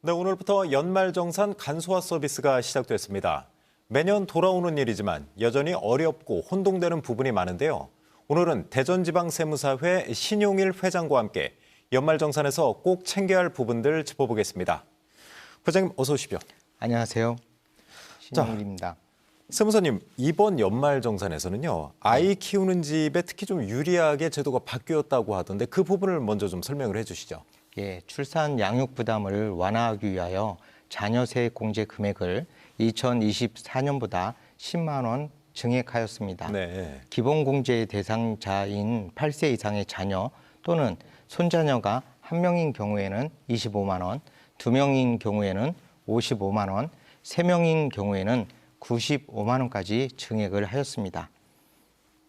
네, 오늘부터 연말정산 간소화 서비스가 시작됐습니다. 매년 돌아오는 일이지만 여전히 어렵고 혼동되는 부분이 많은데요. 오늘은 대전지방세무사회 신용일 회장과 함께 연말정산에서 꼭 챙겨야 할 부분들 짚어보겠습니다. 회장님 어서 오십시오. 안녕하세요. 신용일입니다. 세무사님, 이번 연말정산에서는요. 아이 키우는 집에 특히 좀 유리하게 제도가 바뀌었다고 하던데 그 부분을 먼저 좀 설명을 해주시죠. 예, 출산 양육 부담을 완화하기 위하여 자녀세 공제 금액을 2024년보다 10만 원 증액하였습니다. 네. 기본 공제 대상자인 8세 이상의 자녀 또는 손자녀가 1명인 경우에는 25만 원, 2명인 경우에는 55만 원, 3명인 경우에는 95만 원까지 증액을 하였습니다.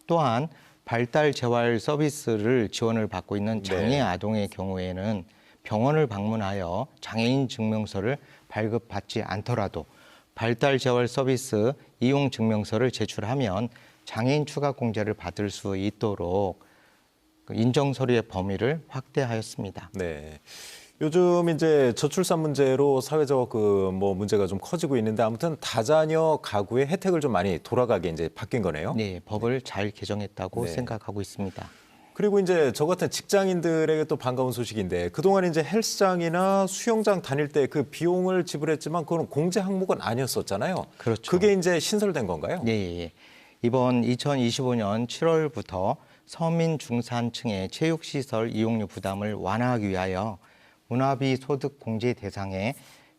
또한 발달 재활 서비스를 지원을 받고 있는 장애 아동의 경우에는 병원을 방문하여 장애인 증명서를 발급받지 않더라도 발달 재활 서비스 이용 증명서를 제출하면 장애인 추가 공제를 받을 수 있도록 인정 서류의 범위를 확대하였습니다. 네. 요즘 이제 저출산 문제로 사회적 문제가 좀 커지고 있는데 아무튼 다자녀 가구의 혜택을 좀 많이 돌아가게 이제 바뀐 거네요. 네, 법을 잘 개정했다고 네. 생각하고 있습니다. 그리고 이제 저 같은 직장인들에게 또 반가운 소식인데 그동안 이제 헬스장이나 수영장 다닐 때 그 비용을 지불했지만 그건 공제 항목은 아니었었잖아요. 그렇죠. 그게 이제 신설된 건가요? 네, 이번 2025년 7월부터 서민 중산층의 체육시설 이용료 부담을 완화하기 위하여 문화비 소득 공제 대상에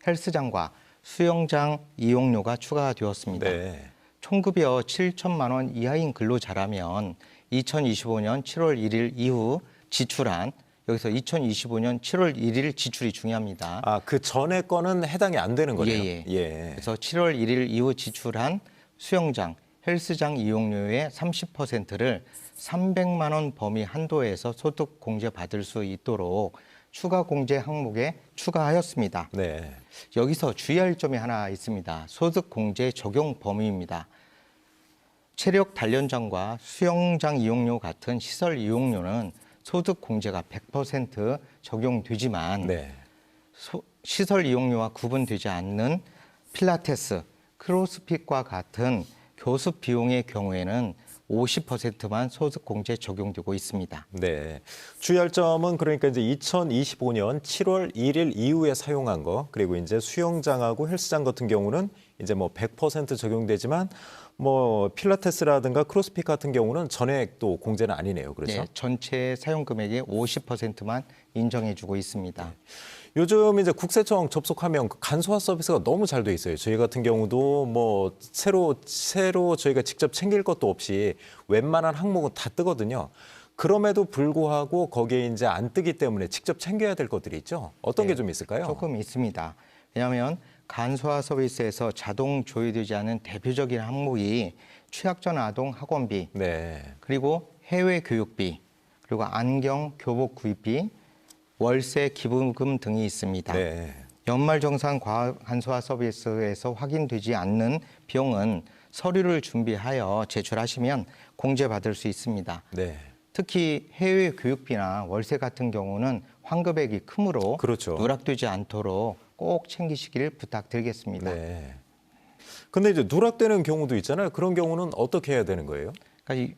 헬스장과 수영장 이용료가 추가되었습니다. 네. 총급여 7천만 원 이하인 근로자라면 2025년 7월 1일 이후 지출한, 여기서 2025년 7월 1일 지출이 중요합니다. 아, 그 전에 거는 해당이 안 되는 거네요. 예. 그래서 7월 1일 이후 지출한 수영장, 헬스장 이용료의 30%를 300만 원 범위 한도에서 소득 공제 받을 수 있도록 추가 공제 항목에 추가하였습니다. 네. 여기서 주의할 점이 하나 있습니다. 소득 공제 적용 범위입니다. 체력 단련장과 수영장 이용료 같은 시설 이용료는 소득 공제가 100% 적용되지만 네. 시설 이용료와 구분되지 않는 필라테스, 크로스핏과 같은 교습 비용의 경우에는 50%만 소득 공제 적용되고 있습니다. 네. 주의할 점은 그러니까 이제 2025년 7월 1일 이후에 사용한 거, 그리고 이제 수영장하고 헬스장 같은 경우는 이제 100% 적용되지만 필라테스라든가 크로스핏 같은 경우는 전액도 공제는 아니네요. 그렇죠? 네, 전체 사용 금액의 50%만 인정해주고 있습니다. 네. 요즘 이제 국세청 접속하면 간소화 서비스가 너무 잘 돼 있어요. 저희 같은 경우도 새로 저희가 직접 챙길 것도 없이 웬만한 항목은 다 뜨거든요. 그럼에도 불구하고 거기에 이제 안 뜨기 때문에 직접 챙겨야 될 것들이 있죠. 어떤 게 좀 있을까요? 조금 있습니다. 왜냐하면 간소화 서비스에서 자동 조회되지 않은 대표적인 항목이 취약전 아동 학원비, 네. 그리고 해외 교육비, 그리고 안경, 교복 구입비, 월세 기부금 등이 있습니다. 네. 연말정산 간소화 서비스에서 확인되지 않는 비용은 서류를 준비하여 제출하시면 공제받을 수 있습니다. 네. 특히 해외 교육비나 월세 같은 경우는 환급액이 크므로 그렇죠. 누락되지 않도록 꼭 챙기시기를 부탁드리겠습니다. 네. 근데 이제 누락되는 경우도 있잖아요. 그런 경우는 어떻게 해야 되는 거예요?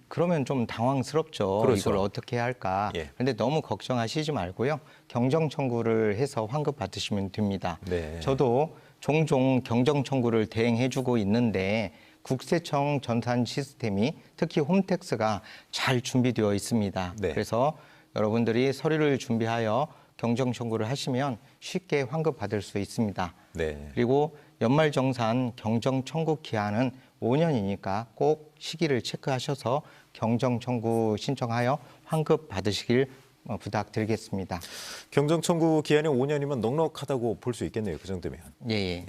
그러면 좀 당황스럽죠. 그렇죠. 이걸 어떻게 해야 할까. 예. 그런데 너무 걱정하시지 말고요. 경정 청구를 해서 환급 받으시면 됩니다. 네. 저도 종종 경정 청구를 대행해주고 있는데 국세청 전산 시스템이 특히 홈택스가 잘 준비되어 있습니다. 네. 그래서 여러분들이 서류를 준비하여 경정 청구를 하시면 쉽게 환급 받을 수 있습니다. 네. 그리고 연말정산 경정 청구 기한은 5년이니까 꼭 시기를 체크하셔서 경정 청구 신청하여 환급 받으시길 부탁드리겠습니다. 경정 청구 기한이 5년이면 넉넉하다고 볼 수 있겠네요. 그 정도면. 예.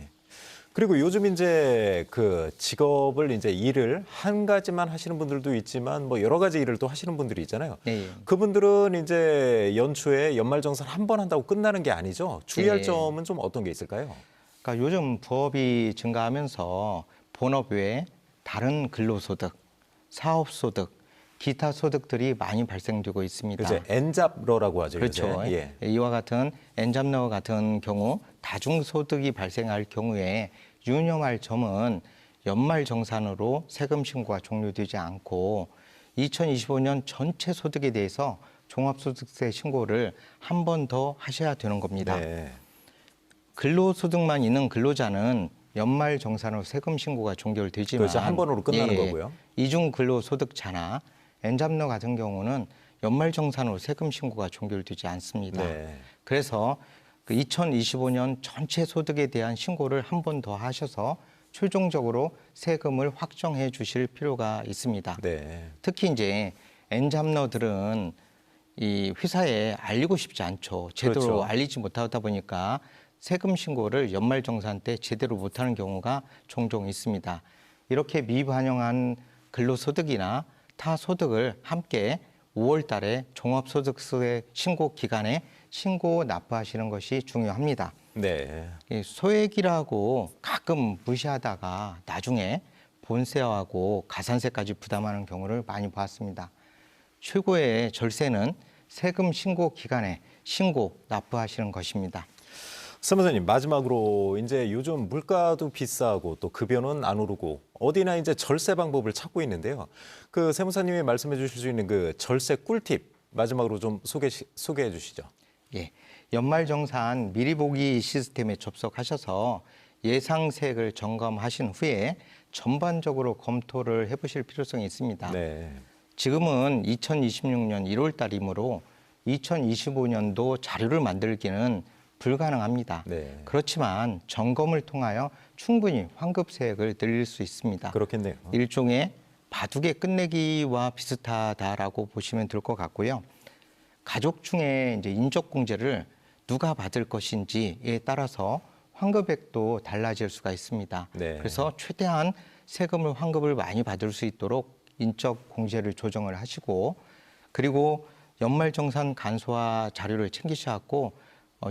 그리고 요즘 이제 그 직업을 이제 일을 한 가지만 하시는 분들도 있지만 여러 가지 일을 또 하시는 분들이 있잖아요. 예. 그분들은 이제 연초에 연말정산 한 번 한다고 끝나는 게 아니죠. 주의할 예. 점은 좀 어떤 게 있을까요? 그러니까 요즘 부업이 증가하면서 본업 외에 다른 근로소득, 사업소득, 기타 소득들이 많이 발생되고 있습니다. 이제 엔잡러라고 하죠. 그렇죠. 요새. 예. 이와 같은 엔잡러 같은 경우 다중소득이 발생할 경우에 유념할 점은 연말정산으로 세금 신고가 종료되지 않고 2025년 전체 소득에 대해서 종합소득세 신고를 한 번 더 하셔야 되는 겁니다. 네. 근로소득만 있는 근로자는 연말정산으로 세금 신고가 종결되지만 그렇죠. 한 번으로 끝나는 거고요. 이중 근로소득자나 엔잡러 같은 경우는 연말정산으로 세금 신고가 종결되지 않습니다. 네. 그래서 그 2025년 전체 소득에 대한 신고를 한 번 더 하셔서 최종적으로 세금을 확정해 주실 필요가 있습니다. 네. 특히 이제 엔잡러들은 이 회사에 알리고 싶지 않죠. 제대로 그렇죠. 알리지 못하다 보니까 세금 신고를 연말정산 때 제대로 못하는 경우가 종종 있습니다. 이렇게 미반영한 근로소득이나 타 소득을 함께 5월 달에 종합소득세 신고 기간에 신고 납부하시는 것이 중요합니다. 네. 이 소액이라고 가끔 무시하다가 나중에 본세하고 가산세까지 부담하는 경우를 많이 봤습니다. 최고의 절세는 세금 신고 기간에 신고 납부하시는 것입니다. 사무장님, 마지막으로 이제 요즘 물가도 비싸고 또 급여는 안 오르고 어디나 이제 절세 방법을 찾고 있는데요. 그 세무사님이 말씀해 주실 수 있는 그 절세 꿀팁 마지막으로 좀 소개해 주시죠. 예, 연말정산 미리 보기 시스템에 접속하셔서 예상세액을 점검하신 후에 전반적으로 검토를 해보실 필요성이 있습니다. 네. 지금은 2026년 1월 달이므로 2025년도 자료를 만들기는 불가능합니다. 네. 그렇지만 점검을 통하여 충분히 환급세액을 늘릴 수 있습니다. 그렇겠네요. 일종의 바둑의 끝내기와 비슷하다라고 보시면 될 것 같고요. 가족 중에 이제 인적공제를 누가 받을 것인지에 따라서 환급액도 달라질 수가 있습니다. 네. 그래서 최대한 세금을 환급을 많이 받을 수 있도록 인적공제를 조정을 하시고 그리고 연말정산 간소화 자료를 챙기셔갖고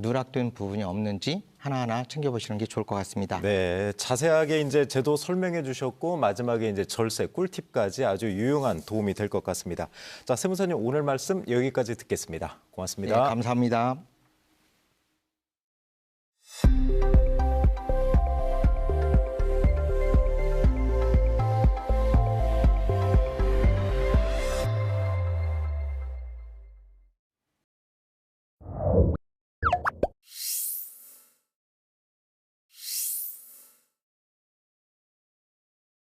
누락된 부분이 없는지 하나하나 챙겨보시는 게 좋을 것 같습니다. 네, 자세하게 이제 제도 설명해 주셨고 마지막에 이제 절세 꿀팁까지 아주 유용한 도움이 될 것 같습니다. 자, 세무사님 오늘 말씀 여기까지 듣겠습니다. 고맙습니다. 네, 감사합니다.